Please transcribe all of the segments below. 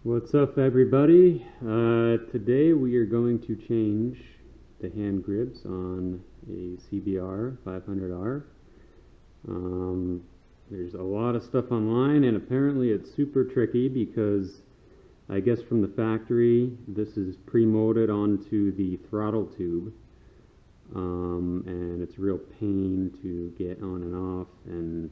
What's up, everybody? Today we are going to change the hand grips on a CBR500R. There's a lot of stuff online, and apparently it's super tricky because I guess from the factory this is pre-molded onto the throttle tube, and it's a real pain to get on and off, and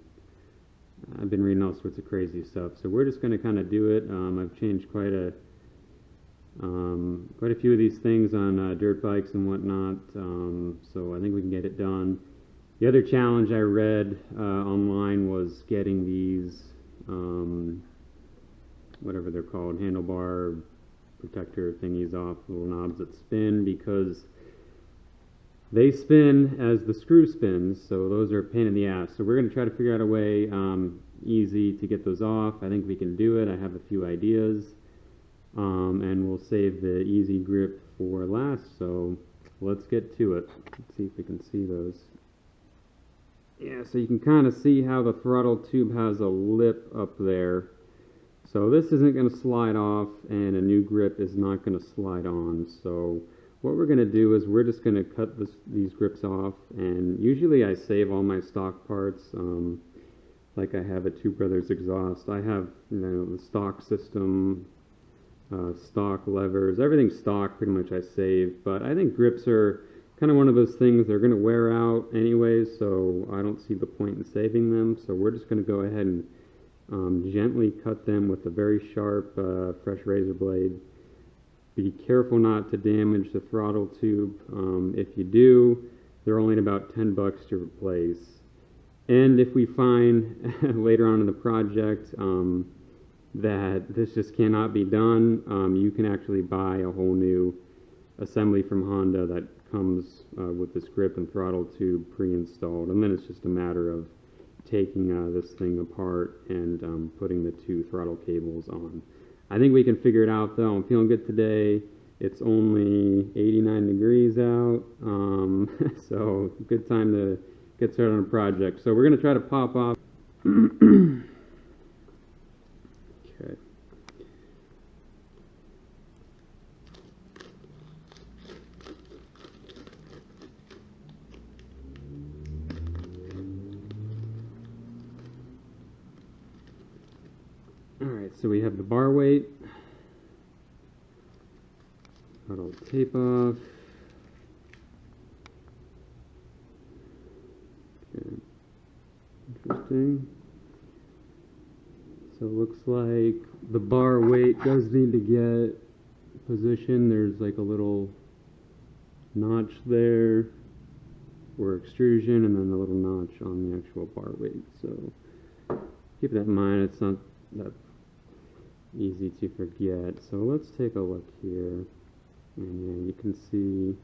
I've been reading all sorts of crazy stuff, so we're just going to kind of do it. I've changed quite a few of these things on dirt bikes and whatnot, so I think we can get it done. The other challenge I read online was getting these, whatever they're called, handlebar protector thingies off, little knobs that spin, because they spin as the screw spins, so those are a pain in the ass. So we're going to try to figure out a way easy to get those off. I think we can do it. I have a few ideas, and we'll save the easy grip for last. So let's get to it. Let's see if we can see those. Yeah, so you can kind of see how the throttle tube has a lip up there. So this isn't going to slide off, and a new grip is not going to slide on. So what we're going to do is we're just going to cut these grips off, and usually I save all my stock parts, like I have a Two Brothers exhaust. I have, the stock system, stock levers, everything stock pretty much I save, but I think grips are kind of one of those things, they're going to wear out anyways, so I don't see the point in saving them. So we're just going to go ahead and gently cut them with a very sharp, fresh razor blade. Be careful not to damage the throttle tube. If you do, they're only about $10 to replace. And if we find later on in the project that this just cannot be done, you can actually buy a whole new assembly from Honda that comes with this grip and throttle tube pre-installed. And then it's just a matter of taking this thing apart and putting the two throttle cables on. I think we can figure it out, though. I'm feeling good today. It's only 89 degrees out, so good time to get started on a project. So we're going to try to pop off. Okay. Alright, so we have the bar weight. That'll tape off. Okay. Interesting. So it looks like the bar weight does need to get positioned. There's like a little notch there for extrusion, and then a little notch on the actual bar weight. So keep that in mind. It's not that easy to forget. So let's take a look here, and yeah, you can see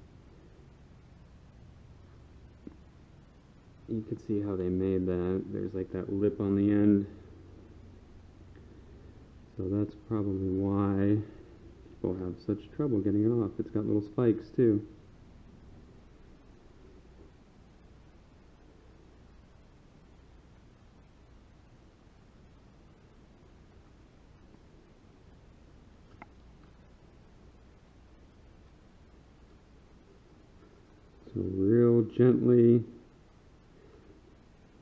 how they made that. There's like that lip on the end, so that's probably why people have such trouble getting it off. It's got little spikes too. So real gently,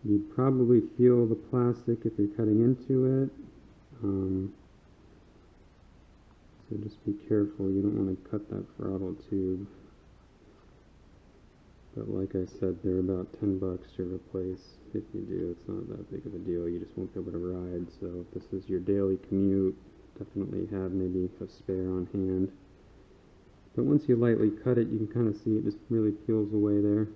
you'd probably feel the plastic if you're cutting into it. So just be careful, you don't want to cut that throttle tube. But like I said, they're about $10 to replace. If you do, it's not that big of a deal. You just won't be able to ride. So if this is your daily commute, definitely have maybe a spare on hand. But once you lightly cut it, you can kind of see it just really peels away there.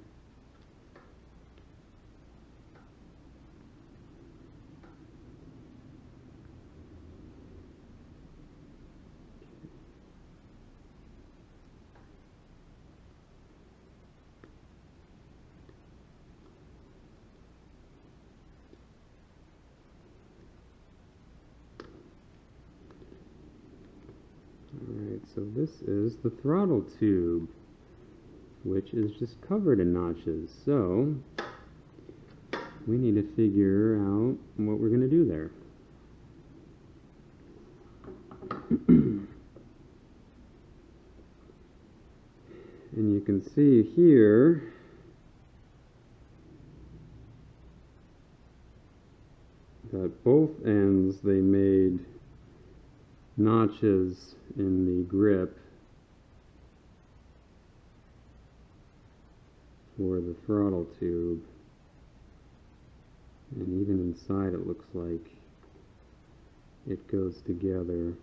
Alright, so this is the throttle tube, which is just covered in notches. So we need to figure out what we're going to do there. And you can see here that both ends they made notches in the grip for the throttle tube, and even inside it looks like it goes together.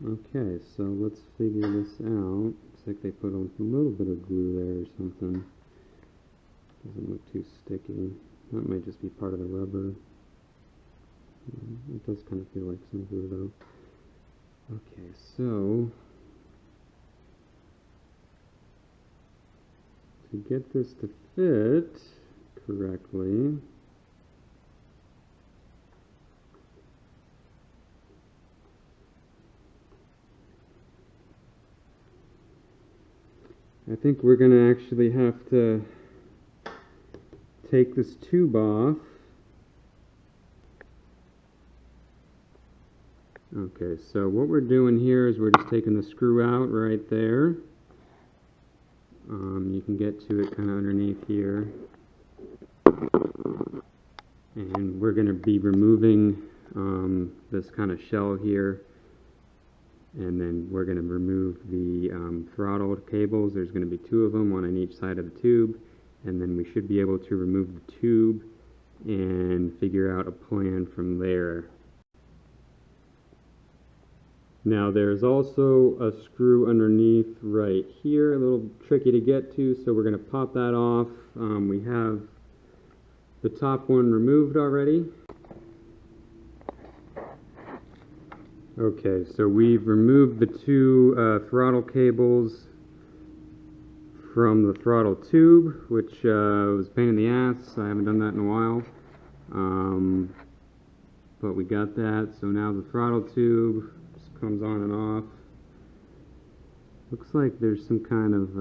Okay, so let's figure this out. Looks like they put a little bit of glue there or something. Doesn't look too sticky. That might just be part of the rubber. It does kind of feel like some glue though. Okay, so to get this to fit correctly, I think we're going to actually have to take this tube off. Okay, so what we're doing here is we're just taking the screw out right there. You can get to it kind of underneath here. And we're going to be removing this kind of shell here. And then we're going to remove the throttle cables. There's going to be 2 of them, one on each side of the tube. And then we should be able to remove the tube and figure out a plan from there. Now there's also a screw underneath right here, a little tricky to get to, so we're going to pop that off. We have the top one removed already. Okay, so we've removed the 2 throttle cables from the throttle tube, which was a pain in the ass. I haven't done that in a while. But we got that, so now the throttle tube just comes on and off. Looks like there's some kind of, I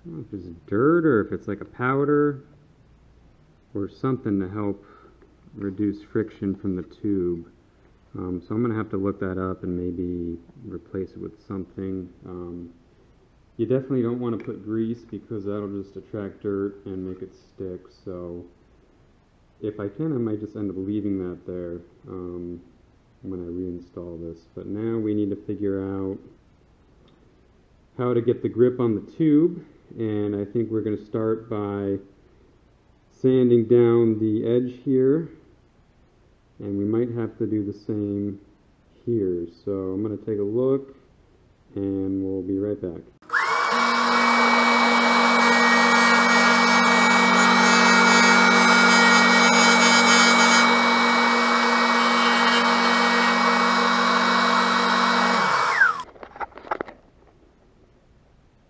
don't know if it's dirt or if it's like a powder or something to help reduce friction from the tube. So I'm going to have to look that up and maybe replace it with something. You definitely don't want to put grease because that'll just attract dirt and make it stick. So if I can, I might just end up leaving that there when I reinstall this. But now we need to figure out how to get the grip on the tube. And I think we're going to start by sanding down the edge here. And we might have to do the same here. So I'm going to take a look and we'll be right back.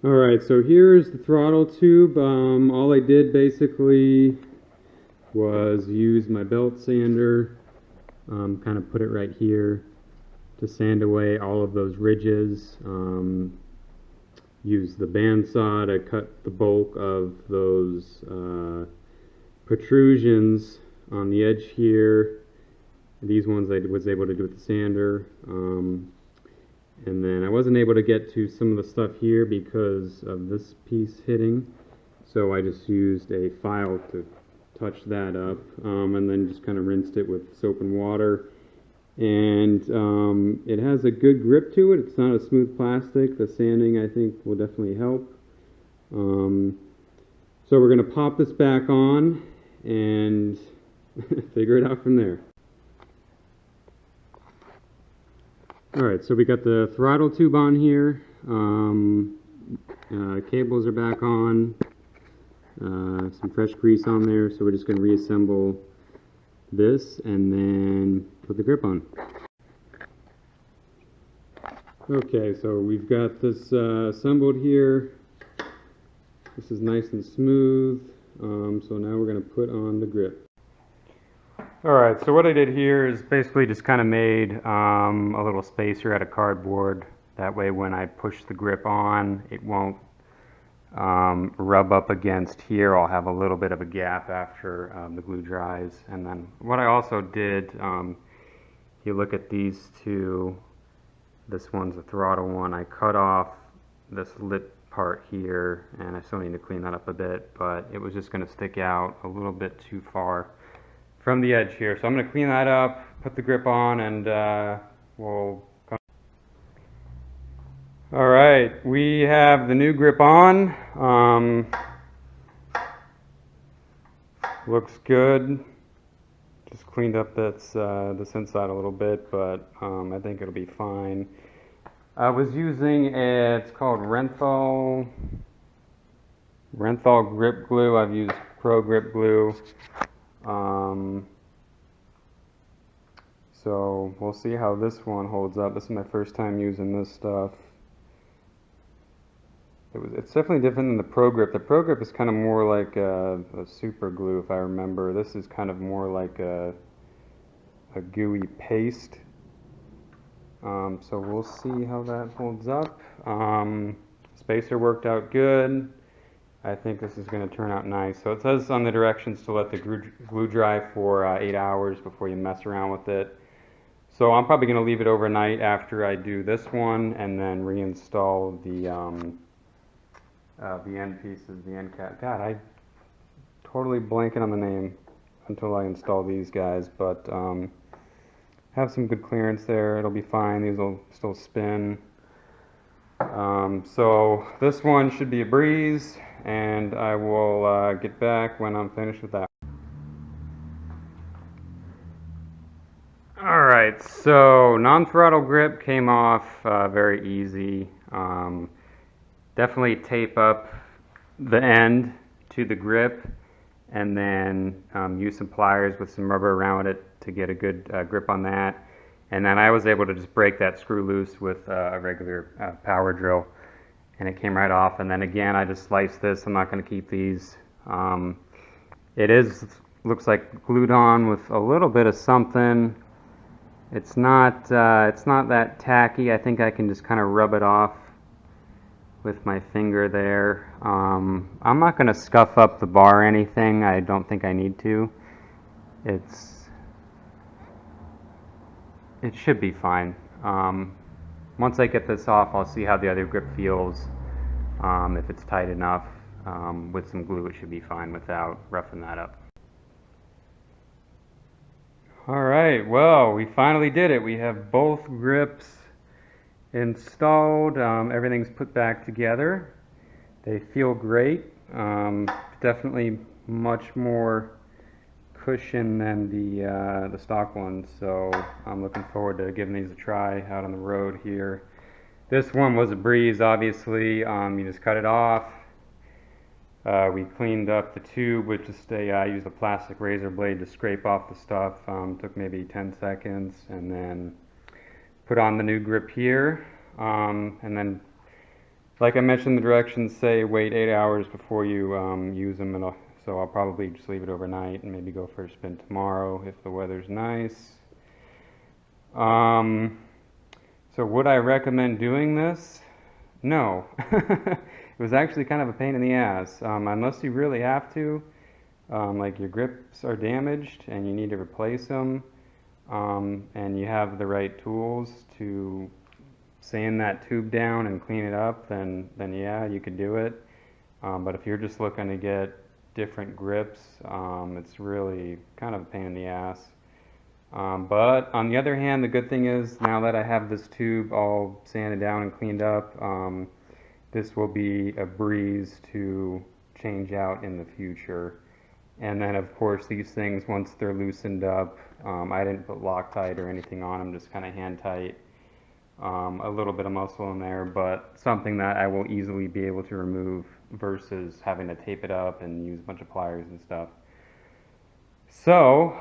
Alright, so here's the throttle tube. All I did basically was use my belt sander, kind of put it right here to sand away all of those ridges. Use the bandsaw to cut the bulk of those protrusions on the edge here. These ones I was able to do with the sander. And then I wasn't able to get to some of the stuff here because of this piece hitting. So I just used a file to touch that up, and then just kind of rinsed it with soap and water. And it has a good grip to it. It's not a smooth plastic. The sanding, I think, will definitely help. So we're going to pop this back on and figure it out from there. Alright, so we got the throttle tube on here. Cables are back on. Some fresh grease on there, so we're just going to reassemble this and then put the grip on. Okay, so we've got this assembled here. This is nice and smooth, so now we're going to put on the grip. Alright, so what I did here is basically just kind of made a little spacer out of cardboard. That way when I push the grip on, it won't rub up against here. I'll have a little bit of a gap after the glue dries. And then what I also did, you look at these two, this one's a throttle one. I cut off this lip part here, and I still need to clean that up a bit, but it was just going to stick out a little bit too far from the edge here. So I'm going to clean that up, put the grip on, and we'll come. All right, we have the new grip on. Looks good. Just cleaned up this inside a little bit, but I think it'll be fine. I was using it's called Renthal grip glue. I've used Pro Grip glue. So we'll see how this one holds up. This is my first time using this stuff. It's definitely different than the Pro Grip. The Pro Grip is kind of more like a super glue, if I remember. This is kind of more like a gooey paste. So we'll see how that holds up. Spacer worked out good. I think this is going to turn out nice. So it says on the directions to let the glue dry for 8 hours before you mess around with it. So I'm probably going to leave it overnight after I do this one, and then reinstall the end pieces, the end cap. God, I totally blanking on the name until I install these guys, but have some good clearance there. It'll be fine. These will still spin. So this one should be a breeze, and I will get back when I'm finished with that. Alright, so non-throttle grip came off very easy. Definitely tape up the end to the grip, and then use some pliers with some rubber around it to get a good grip on that. And then I was able to just break that screw loose with a regular power drill, and it came right off. And then again, I just sliced this. I'm not going to keep these. Looks like glued on with a little bit of something. It's not that tacky. I think I can just kind of rub it off with my finger there. I'm not going to scuff up the bar or anything. I don't think I need to. It should be fine. Once I get this off, I'll see how the other grip feels. If it's tight enough, with some glue, it should be fine without roughing that up. Alright, well, we finally did it. We have both grips installed. Everything's put back together. They feel great. Definitely much more cushion than the stock ones, so I'm looking forward to giving these a try out on the road here. This one was a breeze, obviously. You just cut it off. We cleaned up the tube with I used a plastic razor blade to scrape off the stuff. Took maybe 10 seconds, and then put on the new grip here. And then, like I mentioned, the directions say wait 8 hours before you use them. So I'll probably just leave it overnight and maybe go for a spin tomorrow if the weather's nice. So would I recommend doing this? No. It was actually kind of a pain in the ass, unless you really have to, like your grips are damaged and you need to replace them, and you have the right tools to sand that tube down and clean it up, then yeah, you could do it. But if you're just looking to get different grips, it's really kind of a pain in the ass. But on the other hand, the good thing is now that I have this tube all sanded down and cleaned up, this will be a breeze to change out in the future. And then of course these things, once they're loosened up, I didn't put Loctite or anything on them, just kind of hand tight. A little bit of muscle in there, but something that I will easily be able to remove versus having to tape it up and use a bunch of pliers and stuff. So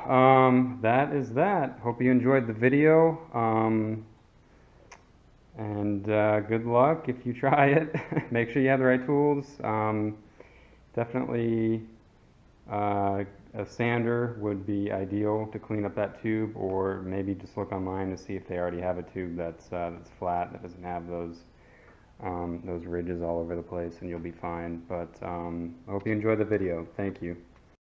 that is that. Hope you enjoyed the video, and good luck if you try it. Make sure you have the right tools. Definitely a sander would be ideal to clean up that tube, or maybe just look online to see if they already have a tube that's flat, that doesn't have those those ridges all over the place, and you'll be fine. But I hope you enjoy the video. Thank you.